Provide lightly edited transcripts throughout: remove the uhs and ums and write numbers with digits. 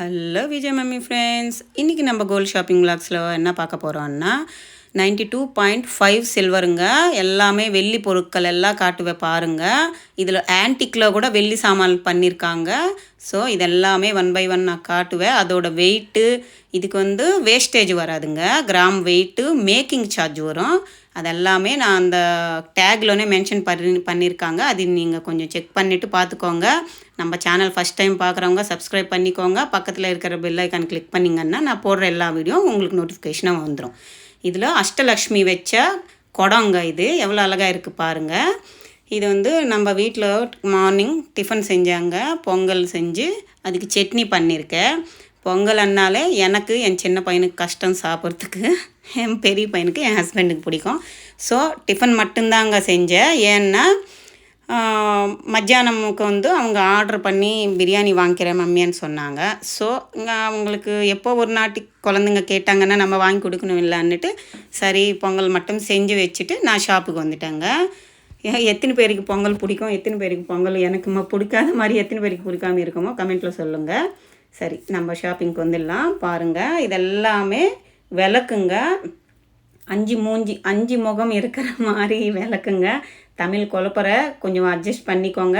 Hello Vijay mummy friends, இன்றைக்கி நம்ம gold shopping விளாக்ஸில் என்ன பார்க்க போகிறோன்னா 92.5 சில்வருங்க. எல்லாமே வெள்ளி பொருட்கள் எல்லாம் காட்டுவேன் பாருங்கள். இதில் ஆன்டிக்கில் கூட வெள்ளி சாமான் பண்ணியிருக்காங்க. ஸோ இதெல்லாமே 1 by 1 நான் காட்டுவேன். அதோட வெயிட்டு இதுக்கு வேஸ்டேஜ் வராதுங்க. கிராம் வெயிட்டு மேக்கிங் சார்ஜ் வரும். அதெல்லாமே நான் அந்த டேக்லோனே மென்ஷன் பண்ணியிருக்காங்க. அது நீங்கள் கொஞ்சம் செக் பண்ணிவிட்டு பார்த்துக்கோங்க. நம்ம சேனல் ஃபஸ்ட் டைம் பார்க்குறவங்க சப்ஸ்கிரைப் பண்ணிக்கோங்க. பக்கத்தில் இருக்கிற பெல் ஐக்கான் கிளிக் பண்ணிங்கன்னா நான் போடுற எல்லா வீடியோ உங்களுக்கு நோட்டிஃபிகேஷனாக வந்துடும். இதில் அஷ்டலக்ஷ்மி வச்ச குடங்க. இது எவ்வளோ அழகாக இருக்குது பாருங்கள். இது நம்ம வீட்டில் மார்னிங் டிஃபன் செஞ்சாங்க. பொங்கல் செஞ்சு அதுக்கு சட்னி பண்ணியிருக்கேன். பொங்கல் அன்னாலே எனக்கு என் சின்ன பையனுக்கு கஷ்டம் சாப்பிட்றதுக்கு, என் பெரிய பையனுக்கு என் ஹஸ்பண்டுக்கு பிடிக்கும். ஸோ டிஃபன் மட்டும்தாங்க செஞ்சேன். ஏன்னா மத்தியானமுக்கு அவங்க ஆர்டர் பண்ணி பிரியாணி வாங்கிக்கிறேன் மம்மின்னு சொன்னாங்க. ஸோ அவங்களுக்கு எப்போ ஒரு நாட்டி குழந்தைங்க கேட்டாங்கன்னா நம்ம வாங்கி கொடுக்கணும் இல்லைன்னுட்டு சரி பொங்கல் மட்டும் செஞ்சு வச்சுட்டு நான் ஷாப்புக்கு வந்துட்டேங்க. எத்தனை பேருக்கு பொங்கல் பிடிக்கும், எத்தனை பேருக்கு பொங்கல் எனக்கு பிடிக்காத மாதிரி எத்தனை பேருக்கு பிடிக்காமல் இருக்குமோ கமெண்ட்டில் சொல்லுங்கள். சரி நம்ம ஷாப்பிங்க்கு வந்துடலாம். பாருங்கள், இதெல்லாமே விளக்குங்க. 5 முகம் இருக்கிற மாதிரி விளக்குங்க. தமிழ் குழப்பற கொஞ்சம் அட்ஜஸ்ட் பண்ணிக்கோங்க.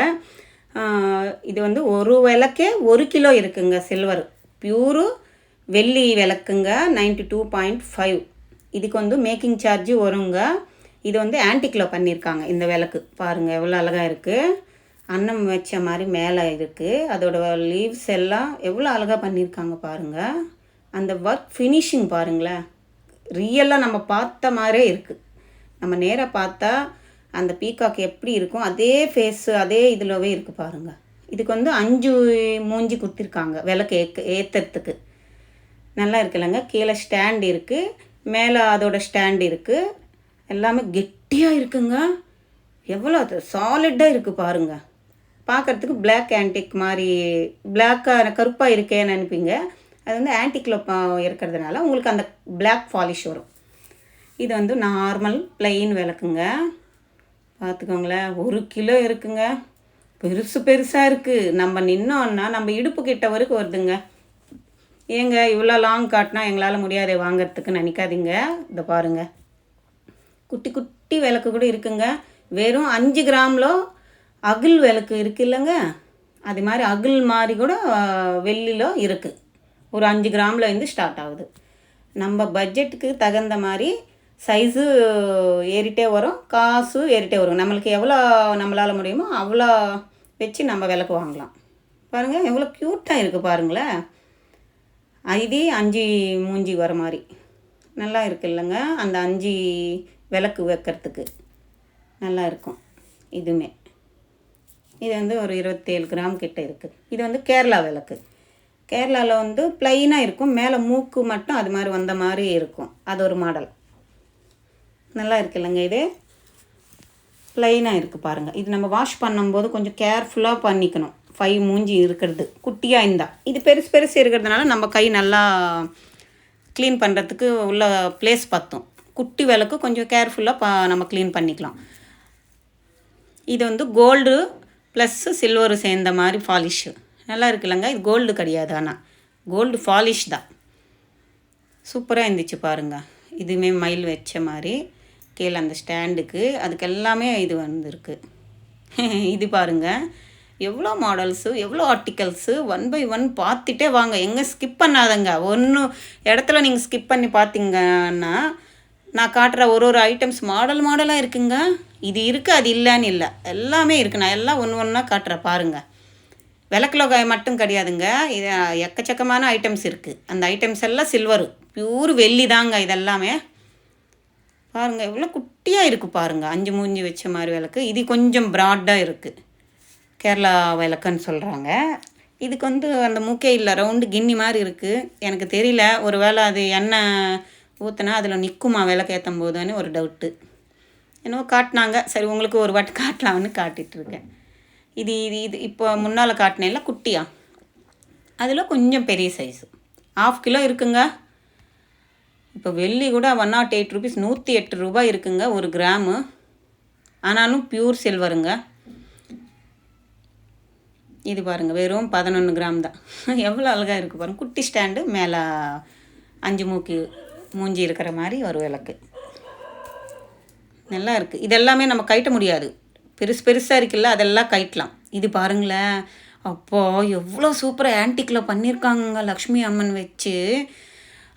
இது ஒரு விளக்கே 1 கிலோ இருக்குங்க. சில்வர் பியூரு வெள்ளி விளக்குங்க. 92.5. இதுக்கு மேக்கிங் சார்ஜு வருங்க. இது ஆன்டிக்கில் பண்ணியிருக்காங்க. இந்த விளக்கு பாருங்கள் எவ்வளோ அழகாக இருக்குது. அன்னம் வச்ச மாதிரி மேலே இருக்குது. அதோட லீவ்ஸ் எல்லாம் எவ்வளோ அழகாக பண்ணியிருக்காங்க பாருங்கள். அந்த ஒர்க் ஃபினிஷிங் பாருங்களேன், ரியலாக நம்ம பார்த்த மாதிரியே இருக்குது. நம்ம நேராக பார்த்தா அந்த பீகாக் எப்படி இருக்கும் அதே ஃபேஸு அதே இதிலவே இருக்குது பாருங்கள். இதுக்கு 5 மூஞ்சி குத்திருக்காங்க விளக்கு ஏற்றுறதுக்கு. நல்லா இருக்குல்லங்க. கீழே ஸ்டாண்ட் இருக்குது, மேலே அதோட ஸ்டாண்ட் இருக்குது. எல்லாமே கெட்டியாக இருக்குங்க. எவ்வளோ சாலிட்டாக இருக்குது பாருங்கள். பார்க்குறதுக்கு பிளாக் ஆன்டிக் மாதிரி பிளாக்காக கருப்பாக இருக்கேன்னு நினைப்பீங்க. அது ஆன்டிக்கில் இருக்கிறதுனால உங்களுக்கு அந்த பிளாக் பாலிஷ் வரும். இது நார்மல் பிளெயின் விளக்குங்க. பார்த்துக்கோங்களேன், 1 கிலோ இருக்குங்க. பெருசாக இருக்குது. நம்ம நின்னோன்னா நம்ம இடுப்பு கிட்ட வரைக்கும் வருதுங்க. ஏங்க இவ்வளோ லாங் காட்டினா எங்களால் முடியாதே வாங்கிறதுக்கு நினைக்காதீங்க. இதை பாருங்கள், குட்டி குட்டி விளக்கு கூட இருக்குங்க. வெறும் 5 கிராமில் அகில் விளக்கு இருக்குது இல்லைங்க, அது மாதிரி அகில் மாதிரி கூட வெள்ளியில் இருக்குது. ஒரு 5 கிராமில் ஸ்டார்ட் ஆகுது. நம்ம பட்ஜெட்டுக்கு தகுந்த மாதிரி சைஸு ஏறிட்டே வரும், காசு ஏறிட்டே வரும். நம்மளுக்கு எவ்வளோ நம்மளால் முடியுமோ அவ்வளோ வச்சு நம்ம விளக்கு வாங்கலாம். பாருங்கள் எவ்வளோ க்யூட்டாக இருக்குது பாருங்களேன். இது 5 மூஞ்சி வர மாதிரி நல்லா இருக்குது இல்லைங்க. அந்த 5 விளக்கு வைக்கிறதுக்கு நல்லா இருக்கும். இதுவுமே இது ஒரு 27 கிராம் கிட்ட இருக்குது. இது கேரளா விளக்கு. கேரளாவில் ப்ளைனாக இருக்கும், மேலே மூக்கு மட்டும் அது மாதிரி வந்த மாதிரி இருக்கும். அது ஒரு மாடல் நல்லா இருக்குல்லங்க. இது ப்ளைனாக இருக்குது பாருங்கள். இது நம்ம வாஷ் பண்ணும்போது கொஞ்சம் கேர்ஃபுல்லாக பண்ணிக்கணும். 5 மூஞ்சி இருக்கிறது குட்டியாக இருந்தால், இது பெருசு இருக்கிறதுனால நம்ம கை நல்லா க்ளீன் பண்ணுறதுக்கு உள்ள ப்ளேஸ் பற்றும். குட்டி விளக்கு கொஞ்சம் கேர்ஃபுல்லாக நம்ம க்ளீன் பண்ணிக்கலாம். இது கோல்டு ப்ளஸ்ஸு சில்வரு சேர்ந்த மாதிரி ஃபாலிஷு நல்லா இருக்குல்லங்க. இது கோல்டு கிடையாது, ஆனால் கோல்டு ஃபாலிஷ் தான். சூப்பராக இருந்துச்சு பாருங்கள். இதுவுமே மயில் வச்ச மாதிரி கீழே அந்த ஸ்டாண்டுக்கு அதுக்கு எல்லாமே இது வந்துருக்கு. இது பாருங்கள் எவ்வளோ மாடல்ஸு எவ்வளோ ஆர்டிக்கல்ஸு 1 by 1 பார்த்துட்டே வாங்க. எங்கே ஸ்கிப் பண்ணாதங்க. ஒன்று இடத்துல நீங்கள் ஸ்கிப் பண்ணி பார்த்தீங்கன்னா நான் காட்டுற ஒரு ஐட்டம்ஸ் மாடலாக இருக்குங்க. இது இருக்குது அது இல்லைன்னு இல்லை, எல்லாமே இருக்குது. நான் எல்லாம் ஒன்றா காட்டுறேன் பாருங்கள். விளக்கில் மட்டும் கிடையாதுங்க, இது எக்கச்சக்கமான ஐட்டம்ஸ் இருக்குது. அந்த ஐட்டம்ஸ் எல்லாம் சில்வரு பியூர் வெள்ளி தாங்க. இதெல்லாமே பாருங்கள் எவ்வளோ குட்டியாக இருக்குது பாருங்கள். 5 மூஞ்சி வச்ச மாதிரி விளக்கு. இது கொஞ்சம் ப்ராட்டாக இருக்குது, கேரளா விளக்குன்னு சொல்கிறாங்க. இதுக்கு அந்த மூக்கே இல்லை, ரவுண்டு கிண்ணி மாதிரி இருக்குது. எனக்கு தெரியல, ஒரு வேளை அது எண்ணெய் ஊற்றினா அதில் நிற்குமா விளக்கு ஏற்றும் போதுன்னு ஒரு டவுட்டு. என்னவோ காட்டினாங்க, சரி உங்களுக்கு ஒரு வாட்டி காட்டலாம்னு காட்டிகிட்ருக்கேன். இது இப்போ முன்னால் காட்டினேன்ல குட்டியா, அதில் கொஞ்சம் பெரிய சைஸு 1/2 கிலோ இருக்குங்க. இப்போ வெள்ளி கூட 108 rupees 108 ரூபாய் இருக்குங்க 1 கிராமு. ஆனாலும் பியூர் சில்வருங்க. இது பாருங்கள் வெறும் 11 கிராம் தான். எவ்வளோ அழகாக இருக்குது பாருங்கள். குட்டி ஸ்டாண்டு, மேலே 5 மூக்கு மூஞ்சி இருக்கிற மாதிரி ஒரு விளக்கு. நல்லா இருக்குது. இதெல்லாமே நம்ம கட்ட முடியாது, பெருசாக இருக்குல்ல, அதெல்லாம் கட்டலாம். இது பாருங்களேன், அப்போ எவ்வளோ சூப்பராக ஆன்டிக்கில் பண்ணியிருக்காங்க லக்ஷ்மி அம்மன் வச்சு.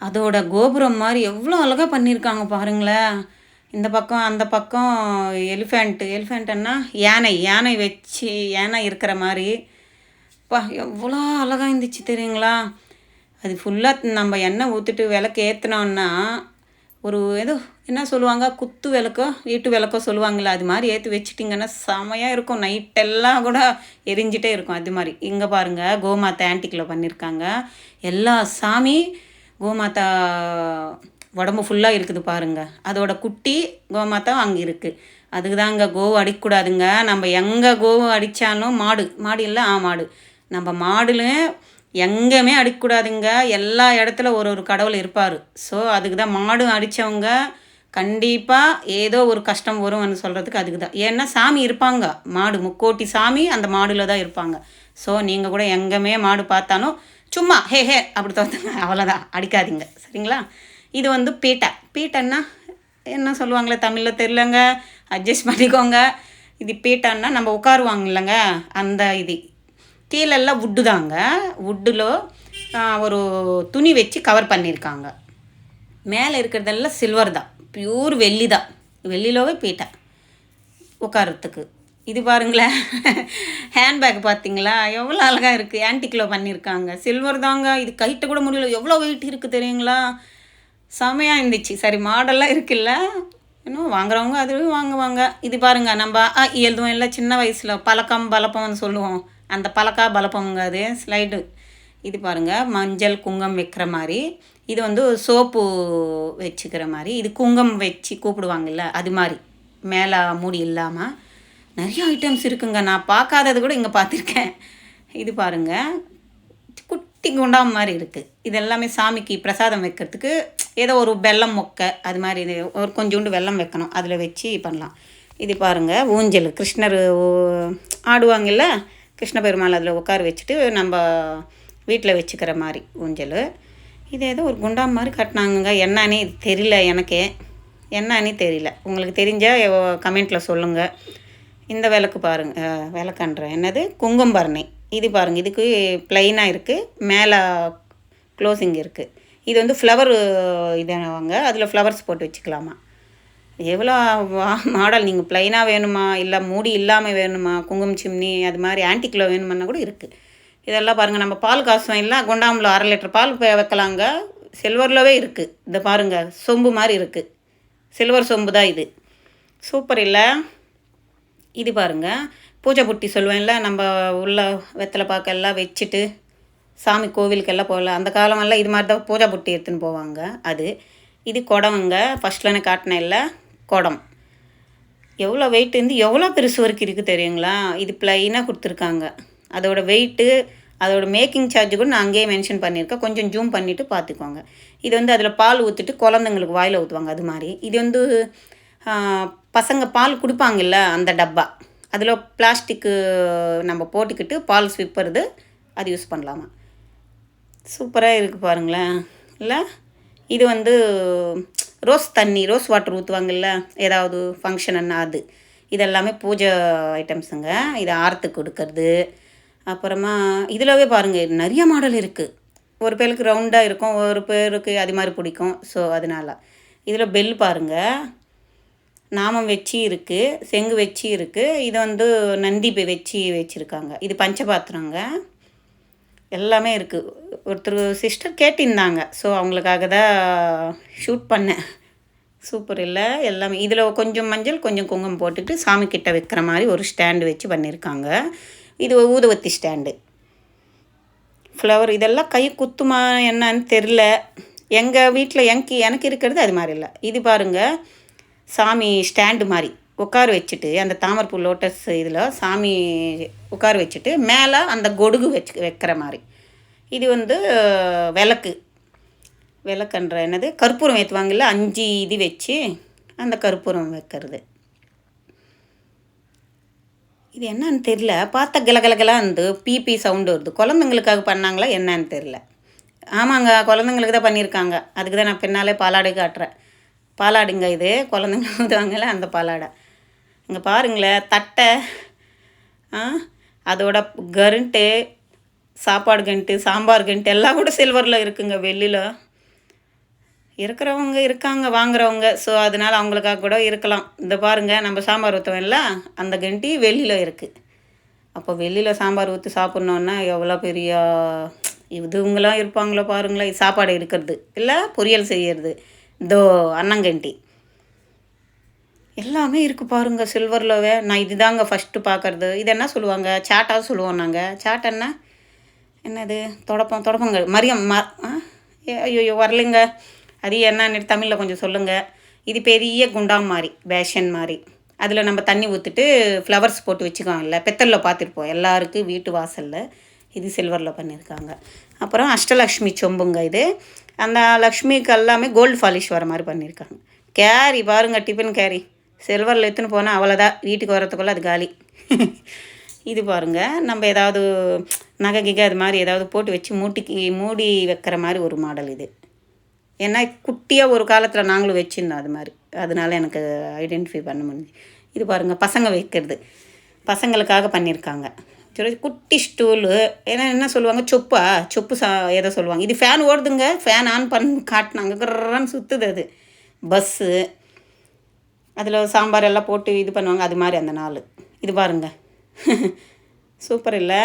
அதோட கோபுரம் மாதிரி எவ்வளோ அழகாக பண்ணியிருக்காங்க பாருங்களேன். இந்த பக்கம் அந்த பக்கம் எலிஃபெண்ட்டுன்னா யானை வச்சு, யானை இருக்கிற மாதிரி. எவ்வளோ அழகாக இருந்துச்சு தெரியுங்களா. அது ஃபுல்லாக நம்ம எண்ணெய் ஊற்றிட்டு விளக்கு ஏற்றினோன்னா ஒரு ஏதோ என்ன சொல்லுவாங்க, குத்து விளக்கோ வீட்டு விளக்கோ சொல்லுவாங்களே, அது மாதிரி ஏற்றி வச்சுட்டிங்கன்னா செமையாக இருக்கும். நைட்டெல்லாம் கூட எரிஞ்சிட்டே இருக்கும். அது மாதிரி இங்கே பாருங்கள், கோமாதா ஆன்டிக்கில் பண்ணியிருக்காங்க. எல்லா சாமி கோமாதா உடம்பு ஃபுல்லாக இருக்குது பாருங்கள். அதோட குட்டி கோமாதா அங்கே இருக்குது. அதுக்கு தான் அங்கே கோவு அடிக்கக்கூடாதுங்க. நம்ம எங்கே கோவு அடித்தாலும் மாடு இல்லை மாடு, நம்ம மாடுலையும் எங்கேயுமே அடிக்கக்கூடாதுங்க. எல்லா இடத்துல ஒரு கடவுள் இருப்பார். ஸோ அதுக்கு தான் மாடு அடித்தவங்க கண்டிப்பாக ஏதோ ஒரு கஷ்டம் வரும்னு சொல்கிறதுக்கு அதுக்கு தான். ஏன்னா சாமி இருப்பாங்க, மாடு முக்கோட்டி சாமி அந்த மாடில் தான் இருப்பாங்க. ஸோ நீங்கள் கூட எங்கேயுமே மாடு பார்த்தாலும் சும்மா ஹே அப்படி தோத்துங்க, அவ்வளோதான், அடிக்காதீங்க, சரிங்களா. இது வந்து பீட்டன்னா என்ன சொல்லுவாங்களே தமிழில் தெரியலங்க, அட்ஜஸ்ட் பண்ணிக்கோங்க. இது பீட்டான்னா நம்ம உட்காருவாங்க இல்லைங்க, அந்த இது. கீழெல்லாம் வுட்டு தாங்க, வுட்டில் ஒரு துணி வச்சு கவர் பண்ணியிருக்காங்க. மேலே இருக்கிறதெல்லாம் சில்வர் தான், பியூர் வெள்ளி தான். வெள்ளிலவே பீட்டா உட்காரத்துக்கு. இது பாருங்களேன், ஹேண்ட்பேக் பார்த்தீங்களா, எவ்வளோ அழகாக இருக்குது. ஆன்டிக்கில் பண்ணியிருக்காங்க, சில்வர் தாங்க. இது கைட்ட கூட முடியல, எவ்வளோ வெயிட் இருக்குது தெரியுங்களா. செமையாக இருந்துச்சு. சரி, மாடெல்லாம் இருக்குல்ல, இன்னும் வாங்குறவங்க அதுவும் வாங்குவாங்க. இது பாருங்கள், நம்ம எழுதுவோம் இல்லை சின்ன வயசில், பலப்பம்னு சொல்லுவோம், அந்த பலப்பம்ங்க, அது ஸ்லைடு. இது பாருங்கள், மஞ்சள் குங்குமம் வைக்கிற மாதிரி. இது வந்து சோப்பு வச்சுக்கிற மாதிரி. இது குங்குமம் வச்சு கூப்பிடுவாங்கல்ல, அது மாதிரி. மேலே மூடி இல்லாமல் நிறைய ஐட்டம்ஸ் இருக்குங்க. நான் பார்க்காதது கூட இங்கே பார்த்துருக்கேன். இது பாருங்கள், குட்டி குண்டாம் மாதிரி இருக்குது. இது எல்லாமே சாமிக்கு பிரசாதம் வைக்கிறதுக்கு. ஏதோ ஒரு வெல்லம் மொக்கை அது மாதிரி, ஒரு கொஞ்சோண்டு வெல்லம் வைக்கணும், அதில் வச்சு பண்ணலாம். இது பாருங்கள், ஊஞ்சல், கிருஷ்ணர் ஆடுவாங்கல்ல, கிருஷ்ண பெருமாள் அதில் உட்கார வச்சுட்டு நம்ம வீட்டில் வச்சுக்கிற மாதிரி ஊஞ்சல். இது ஏதோ ஒரு குண்டாம் மாதிரி கட்டினாங்க. என்னன்னே இது தெரியல, எனக்கே என்னன்னே தெரியல. உங்களுக்கு தெரிஞ்சால் கமெண்ட்டில் சொல்லுங்கள். இந்த விளக்கு பாருங்கள், விளக்கன்ற என்னது, குங்கும்பரணை. இது பாருங்கள், இதுக்கு ப்ளைனாக இருக்குது, மேலே க்ளோசிங் இருக்குது. இது வந்து ஃப்ளவர் இதுவாங்க, அதில் ஃப்ளவர்ஸ் போட்டு வச்சுக்கலாமா. எவ்வளோ மாடல், நீங்கள் ப்ளைனாக வேணுமா, இல்லை மூடி இல்லாமல் வேணுமா, குங்குமம் சிம்னி அது மாதிரி ஆன்டிக்கில் வேணுமான்னா கூட இருக்குது. இதெல்லாம் பாருங்கள், நம்ம பால் காசும் இல்லை, குண்டாமில் 1/2 லிட்டர் பால் வைக்கலாங்க. சில்வர்லவே இருக்குது. இதை பாருங்கள், சொம்பு மாதிரி இருக்குது, சில்வர் சொம்பு தான் இது. சூப்பர் இல்லை. இது பாருங்கள், பூஜை புட்டி சொல்லுவேன்ல, நம்ம உள்ள வெத்தலை பாக்கெல்லாம் வச்சுட்டு சாமி கோவிலுக்கெல்லாம் போகல, அந்த காலமெல்லாம் இது மாதிரி தான் பூஜை புட்டி எடுத்துன்னு போவாங்க. அது இது குடம்ங்க, ஃபஸ்ட்டில் நான் காட்டினேன் இல்லை, குடம். எவ்வளோ வெயிட் இருந்து எவ்வளோ பெருசு வரைக்கும் இருக்குது தெரியுங்களா. இது ப்ளைனாக கொடுத்துருக்காங்க. அதோட வெயிட்டு, அதோட மேக்கிங் சார்ஜ் கூட நான் அங்கேயே மென்ஷன் பண்ணியிருக்கேன், கொஞ்சம் ஜூம் பண்ணிவிட்டு பார்த்துக்கோங்க. இது வந்து அதில் பால் ஊற்றிட்டு குழந்தைங்களுக்கு வாயில் ஊற்றுவாங்க, அது மாதிரி. இது வந்து பசங்க பால் கொடுப்பாங்கல்ல, அந்த டப்பா, அதில் பிளாஸ்டிக்கு நம்ம போட்டுக்கிட்டு பால் ஸ்விப்பருது, அது யூஸ் பண்ணலாமா. சூப்பராக இருக்குது பாருங்களேன் இல்லை. இது வந்து ரோஸ் வாட்டர் ஊற்றுவாங்கல்ல ஏதாவது ஃபங்க்ஷன்னா, அது இதெல்லாமே பூஜை ஐட்டம்ஸுங்க. இது ஆரத்துக்கு கொடுக்கறது. அப்புறமா இதிலவே பாருங்கள், நிறைய மாடல் இருக்குது. ஒரு பேருக்கு ரவுண்டாக இருக்கும், ஒரு பேருக்கு அது மாதிரி பிடிக்கும். ஸோ அதனால் இதில் பெல் பாருங்கள், நாமம் வச்சு இருக்குது, செங்கு வச்சு இருக்குது. இது வந்து நந்தி வச்சு வச்சுருக்காங்க. இது பஞ்சபாத்திரங்க, எல்லாமே இருக்குது. ஒருத்தர் சிஸ்டர் கேட்டிருந்தாங்க, ஸோ அவங்களுக்காக தான் ஷூட் பண்ணேன். சூப்பர் இல்லை எல்லாமே. இதில் கொஞ்சம் மஞ்சள் கொஞ்சம் குங்குமம் போட்டுட்டு சாமிக்கிட்ட வைக்கிற மாதிரி ஒரு ஸ்டாண்டு வச்சு பண்ணியிருக்காங்க. இது ஊதுவத்தி ஸ்டாண்டு, ஃப்ளவர். இதெல்லாம் கை குத்துமா என்னன்னு தெரில. எங்கள் வீட்டில் எனக்கு இருக்கிறது அது மாதிரி இல்லை. இது பாருங்கள், சாமி ஸ்டாண்டு மாதிரி உட்கார வச்சுட்டு, அந்த தாமரைப்பூ லோட்டஸ் இதில் சாமி உட்கார வச்சுட்டு மேலே அந்த கொடுகு வைக்கிற மாதிரி. இது வந்து விளக்குன்ற என்னது, கற்பூரம் ஏற்றுவாங்கல்ல, 5 இது வச்சு அந்த கற்பூரம் வைக்கிறது. இது என்னன்னு தெரில. பார்த்தா கிலகிலகிலான்னு பீப்பி சவுண்டு வருது. குழந்தைங்களுக்காக பண்ணாங்களா என்னன்னு தெரில. ஆமாங்க, குழந்தைங்களுக்கு தான் பண்ணியிருக்காங்க. அதுக்கு தான் நான் பின்னாலே பாலாடை காட்டுறேன். பாலாடுங்க இது. குழந்தைங்க ஊதுவாங்கல்ல அந்த பாலாடை. இங்கே பாருங்களேன் தட்டை, ஆ அதோட கருண்ட்டு, சாப்பாடு கண்ட்டு, சாம்பார் கண்ட்டு எல்லாம் கூட சில்வரில் இருக்குங்க. வெள்ளியில் இருக்கிறவங்க இருக்காங்க வாங்குறவங்க. ஸோ அதனால் அவங்களுக்காக கூட இருக்கலாம். இந்த பாருங்கள், நம்ம சாம்பார் ஊற்றுவோம்ல அந்த கண்டி வெள்ளியில் இருக்குது. அப்போ வெள்ளியில் சாம்பார் ஊற்றி சாப்பிட்ணுன்னா எவ்வளோ பெரிய இதுவங்களாம் இருப்பாங்களோ பாருங்களேன். சாப்பாடு எடுக்கிறது இல்லை பொரியல் செய்கிறது, இதோ அன்னங்கண்டி எல்லாமே இருக்குது பாருங்கள் சில்வர்லவே. நான் இது தாங்க ஃபஸ்ட்டு பார்க்குறது. இது என்ன சொல்லுவாங்க, சாட்டாக சொல்லுவோம் நாங்கள். சாட்டன்னா என்னது, தொடப்பங்கள் மரியம் ஐயோ வரலைங்க. அது என்னன்னு தமிழில் கொஞ்சம் சொல்லுங்கள். இது பெரிய குண்டாம் மாதிரி, பேஷன் மாதிரி. அதில் நம்ம தண்ணி ஊற்றிட்டு ஃப்ளவர்ஸ் போட்டு வச்சுக்கோம். இல்லை பித்தளில் பார்த்துருப்போம் எல்லாருக்கும் வீட்டு வாசலில். இது சில்வரில் பண்ணியிருக்காங்க. அப்புறம் அஷ்டலக்ஷ்மி சொம்புங்க இது. அந்த லக்ஷ்மிக்கு எல்லாமே கோல்டு ஃபாலிஷ் வர மாதிரி பண்ணியிருக்காங்க. கேரி பாருங்கள், டிஃபன் கேரி சில்வரில் எடுத்துன்னு போனால் அவ்வளோதான், வீட்டுக்கு வரத்துக்குள்ளே அது காலி. இது பாருங்கள், நம்ம ஏதாவது நகை கிகை அது மாதிரி ஏதாவது போட்டு வச்சு மூடி வைக்கிற மாதிரி ஒரு மாடல் இது. ஏன்னா குட்டியாக ஒரு காலத்தில் நாங்களும் வச்சுருந்தோம் அது மாதிரி. அதனால எனக்கு ஐடென்டிஃபை பண்ண முடிஞ்சு. இது பாருங்கள், பசங்க வைக்கிறது, பசங்களுக்காக பண்ணியிருக்காங்க. சரி, குட்டி ஸ்டூலு. ஏன்னா என்ன சொல்லுவாங்க, சொப்பு எதை சொல்லுவாங்க. இது ஃபேன் ஓடுதுங்க. ஃபேன் ஆன் பண்ணி காட்டினாங்க, கர்றான்னு சுற்றுது அது. பஸ்ஸு அதில் சாம்பார் எல்லாம் போட்டு இது பண்ணுவாங்க, அது மாதிரி அந்த நாள். இது பாருங்கள், சூப்பர் இல்லை,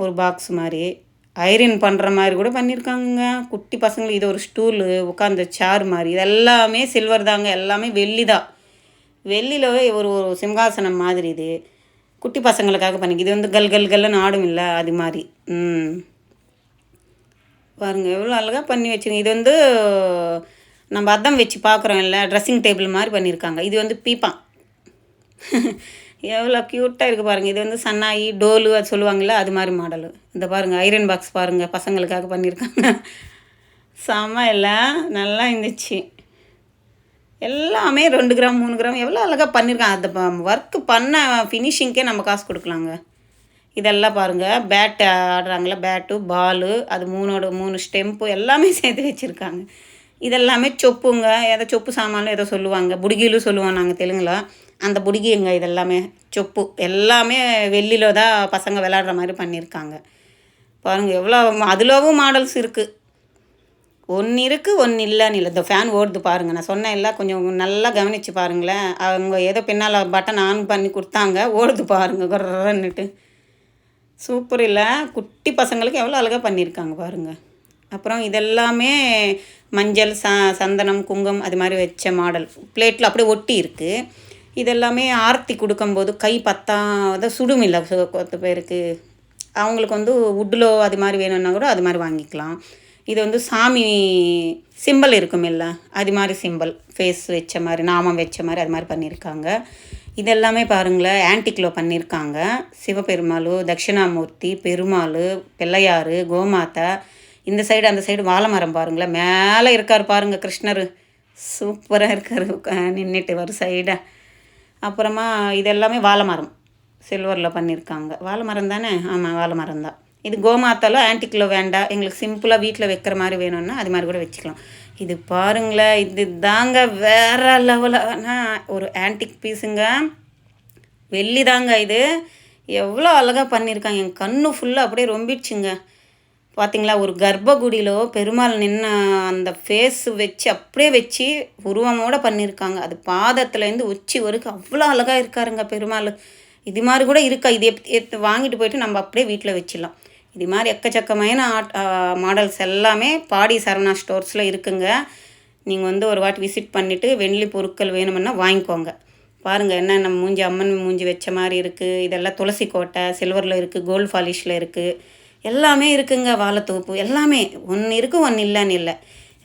ஒரு பாக்ஸ் மாதிரி ஐரன் பண்ணுற மாதிரி கூட பண்ணியிருக்காங்க குட்டி பசங்களுக்கு. இது ஒரு ஸ்டூலு, உட்காந்த சேர் மாதிரி. இது எல்லாமே சில்வர் தாங்க, எல்லாமே வெள்ளி தான். வெள்ளியிலவே ஒரு சிம்ஹாசனம் மாதிரி. இது குட்டி பசங்களுக்காக பண்ணிக்க. இது வந்து கல்லுன்னு ஆடும் இல்லை அது மாதிரி. பாருங்கள் எவ்வளோ அழகாக பண்ணி வச்சுருங்க. இது வந்து நம்ம அதான் வச்சு பார்க்குறோம் இல்லை, ட்ரெஸ்ஸிங் டேபிள் மாதிரி பண்ணியிருக்காங்க. இது வந்து பீப்பான். எவ்வளோ க்யூட்டாக இருக்குது பாருங்கள். இது வந்து சன்னாயி டோலு அது சொல்லுவாங்கள்ல, அது மாதிரி மாடலு. இந்த பாருங்கள் ஐரன் பாக்ஸ் பாருங்கள், பசங்களுக்காக பண்ணியிருக்காங்க. செம்ம இல்லை, நல்லா இருந்துச்சு. எல்லாமே 2 கிராம் 3 கிராம் எவ்வளோ அழகாக பண்ணியிருக்காங்க. அந்த ஒர்க்கு பண்ண ஃபினிஷிங்க்கே நம்ம காசு கொடுக்கலாங்க. இதெல்லாம் பாருங்கள், பேட்டு ஆடுறாங்களே, பேட்டு பாலு, அது 3 ஸ்டெம்ப்பு எல்லாமே சேர்த்து வச்சுருக்காங்க. இதெல்லாமே சொப்புங்க. எதை சொப்பு சாமானும் ஏதோ சொல்லுவாங்க, புடிகிலும் சொல்லுவோம் நாங்கள் தெலுங்குல. அந்த புடிகிங்க இதெல்லாமே சொப்பு. எல்லாமே வெள்ளியில் தான் பசங்க விளாடுற மாதிரி பண்ணியிருக்காங்க. பாருங்கள் எவ்வளோ அதுலவும் மாடல்ஸ் இருக்குது. ஒன்று இருக்குது ஒன்று இல்லைன்னு இல்லை. இந்த ஃபேன் ஓடுது பாருங்கள், நான் சொன்னேன் இல்லை, கொஞ்சம் நல்லா கவனித்து பாருங்களேன். அவங்க ஏதோ பின்னால் பட்டன் ஆன் பண்ணி கொடுத்தாங்க, ஓடுது பாருங்கள் குறன்னுட்டு. சூப்பர் இல்லை, குட்டி பசங்களுக்கு எவ்வளோ அழகாக பண்ணியிருக்காங்க பாருங்கள். அப்புறம் இதெல்லாமே மஞ்சள் சந்தனம் குங்குமம் அது மாதிரி வச்ச மாடல். பிளேட்டில் அப்படியே ஒட்டி இருக்குது. இதெல்லாமே ஆர்த்தி கொடுக்கும்போது கை பத்தாத சுடும் இல்லை 10 பேருக்கு. அவங்களுக்கு வந்து உட்டிலோ அது மாதிரி வேணும்னா கூட அது மாதிரி வாங்கிக்கலாம். இது வந்து சாமி சிம்பிள் இருக்கும் இல்லை, அது மாதிரி சிம்பிள் ஃபேஸ் வச்ச மாதிரி, நாமம் வச்ச மாதிரி அது மாதிரி பண்ணியிருக்காங்க. இதெல்லாமே பாருங்களேன் ஆன்டிக்கில் பண்ணியிருக்காங்க. சிவபெருமாள், தட்சிணாமூர்த்தி, பெருமாள், பிள்ளையார், கோமாதா. இந்த சைடு அந்த சைடு வாழை மரம் பாருங்களேன், மேலே இருக்கார் பாருங்கள் கிருஷ்ணர். சூப்பராக இருக்கார் நின்றுட்டு ஒரு சைடாக. அப்புறமா இதெல்லாமே வாழை மரம் சில்வரில் பண்ணியிருக்காங்க. வாழை மரம் தானே? ஆமாம், வாழை மரம் தான். இது கோமாத்தாலும் ஆன்டிக்கில் வேண்டாம், எங்களுக்கு சிம்பிளாக வீட்டில் வைக்கிற மாதிரி வேணும்னா அது மாதிரி கூட வச்சுக்கலாம். இது பாருங்களேன், இது தாங்க வேறு லெவலான ஒரு ஆன்டிக் பீஸுங்க. வெள்ளி தாங்க இது. எவ்வளோ அழகாக பண்ணியிருக்காங்க. என் கண்ணு ஃபுல்லாக அப்படியே ரொம்பிடுச்சுங்க. பார்த்திங்களா, ஒரு கர்ப்பகுடியில் பெருமாள் நின்று அந்த ஃபேஸ் வச்சு அப்படியே வச்சு உருவமோடு பண்ணியிருக்காங்க. அது பாதத்துலேருந்து உச்சி வரைக்கும் அவ்வளோ அழகாக இருக்காருங்க பெருமாள். இது மாதிரி கூட இருக்கா. இது வாங்கிட்டு போயிட்டு நம்ம அப்படியே வீட்டில் வச்சிடலாம். இது மாதிரி எக்கச்சக்கமான மாடல்ஸ் எல்லாமே பாடி சரவணா ஸ்டோர்ஸில் இருக்குங்க. நீங்கள் வந்து ஒரு வாட்டி விசிட் பண்ணிவிட்டு வெள்ளி பொருட்கள் வேணுமுன்னா வாங்கிக்கோங்க. பாருங்கள் என்னென்ன மூஞ்சி, அம்மன் மூஞ்சி வச்ச மாதிரி இருக்குது. இதெல்லாம் துளசி கோட்டை சில்வரில் இருக்குது, கோல்டு ஃபாலிஷில் இருக்குது, எல்லாமே இருக்குங்க. வாழைத்தோப்பு எல்லாமே ஒன்று இருக்குது ஒன்று இல்லைன்னு இல்லை.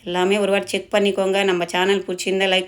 எல்லாமே ஒரு வாட்டி செக் பண்ணிக்கோங்க. நம்ம சேனல் பிடிச்சிருந்தா லைக்